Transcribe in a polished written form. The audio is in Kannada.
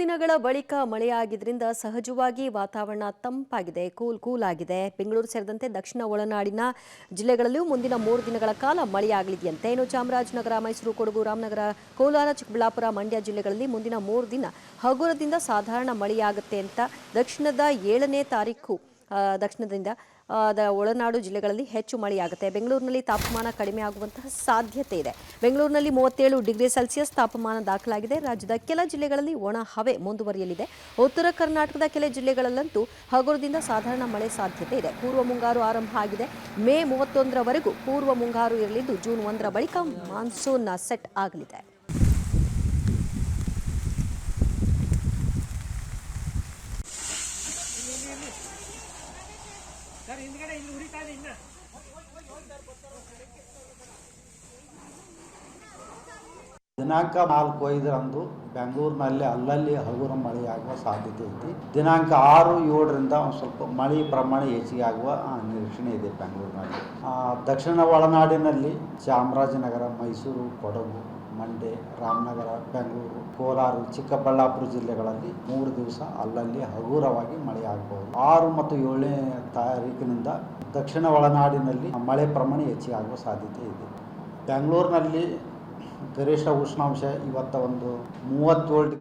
ದಿನಗಳ ಬಳಿಕ ಮಳೆಯಾಗಿದ್ದರಿಂದ ಸಹಜವಾಗಿ ವಾತಾವರಣ ತಂಪಾಗಿದೆ, ಕೂಲ್ ಆಗಿದೆ. ಬೆಂಗಳೂರು ಸೇರಿದಂತೆ ದಕ್ಷಿಣ ಒಳನಾಡಿನ ಜಿಲ್ಲೆಗಳಲ್ಲೂ ಮುಂದಿನ 3 ದಿನಗಳ ಕಾಲ ಮಳೆಯಾಗಲಿದೆಯಂತೆ. ಇನ್ನು ಚಾಮರಾಜನಗರ, ಮೈಸೂರು, ಕೊಡಗು, ರಾಮನಗರ, ಕೋಲಾರ, ಚಿಕ್ಕಬಳ್ಳಾಪುರ, ಮಂಡ್ಯ ಜಿಲ್ಲೆಗಳಲ್ಲಿ ಮುಂದಿನ 3 ದಿನ ಹಗುರದಿಂದ ಸಾಧಾರಣ ಮಳೆಯಾಗುತ್ತೆ ಅಂತ ದಕ್ಷಿಣದ 7ನೇ ತಾರೀಕು ದಕ್ಷಿಣದಿಂದ ಒಳನಾಡು ಜಿಲ್ಲೆಗಳಲ್ಲಿ ಹೆಚ್ಚು ಮಳೆಯಾಗುತ್ತೆ. ಬೆಂಗಳೂರಿನಲ್ಲಿ ತಾಪಮಾನ ಕಡಿಮೆ ಆಗುವಂತಹ ಸಾಧ್ಯತೆ ಇದೆ. ಬೆಂಗಳೂರಿನಲ್ಲಿ 37 ಡಿಗ್ರಿ ಸೆಲ್ಸಿಯಸ್ ತಾಪಮಾನ ದಾಖಲಾಗಿದೆ. ರಾಜ್ಯದ ಕೆಲ ಜಿಲ್ಲೆಗಳಲ್ಲಿ ಒಣ ಹವೆ ಮುಂದುವರಿಯಲಿದೆ. ಉತ್ತರ ಕರ್ನಾಟಕದ ಕೆಲ ಜಿಲ್ಲೆಗಳಲ್ಲಂತೂ ಹಗುರದಿಂದ ಸಾಧಾರಣ ಮಳೆ ಸಾಧ್ಯತೆ ಇದೆ. ಪೂರ್ವ ಮುಂಗಾರು ಆರಂಭ ಆಗಿದೆ. ಮೇ 31ರವರೆಗೂ ಪೂರ್ವ ಮುಂಗಾರು ಇರಲಿದ್ದು ಜೂನ್ 1ರ ಬಳಿಕ ಮಾನ್ಸೂನ್ ಸೆಟ್ ಆಗಲಿದೆ. ದಿನಾಂಕ 4-5ರಂದು ಬೆಂಗಳೂರಿನಲ್ಲಿ ಅಲ್ಲಲ್ಲಿ ಹಗುರ ಮಳೆಯಾಗುವ ಸಾಧ್ಯತೆ ಐತಿ. ದಿನಾಂಕ 6-7ರಿಂದ ಒಂದು ಸ್ವಲ್ಪ ಮಳೆ ಪ್ರಮಾಣ ಹೆಚ್ಚಿಗೆ ಆಗುವ ನಿರೀಕ್ಷಣೆ ಇದೆ ಬೆಂಗಳೂರಿನಲ್ಲಿ. ದಕ್ಷಿಣ ಒಳನಾಡಿನಲ್ಲಿ ಚಾಮರಾಜನಗರ, ಮೈಸೂರು, ಕೊಡಗು, ಮಂಡ್ಯ, ರಾಮನಗರ, ಬೆಂಗಳೂರು, ಕೋಲಾರ, ಚಿಕ್ಕಬಳ್ಳಾಪುರ ಜಿಲ್ಲೆಗಳಲ್ಲಿ 3 ದಿವಸ ಅಲ್ಲಲ್ಲಿ ಹಗುರವಾಗಿ ಮಳೆಯಾಗಬಹುದು. 6 ಮತ್ತು 7ನೇ ತಾರೀಕಿನಿಂದ ದಕ್ಷಿಣ ಒಳನಾಡಿನಲ್ಲಿ ಮಳೆ ಪ್ರಮಾಣ ಹೆಚ್ಚಿಗೆ ಆಗುವ ಸಾಧ್ಯತೆ ಇದೆ. ಬೆಂಗಳೂರಿನಲ್ಲಿ ಗರಿಷ್ಠ ಉಷ್ಣಾಂಶ ಇವತ್ತು ಒಂದು 37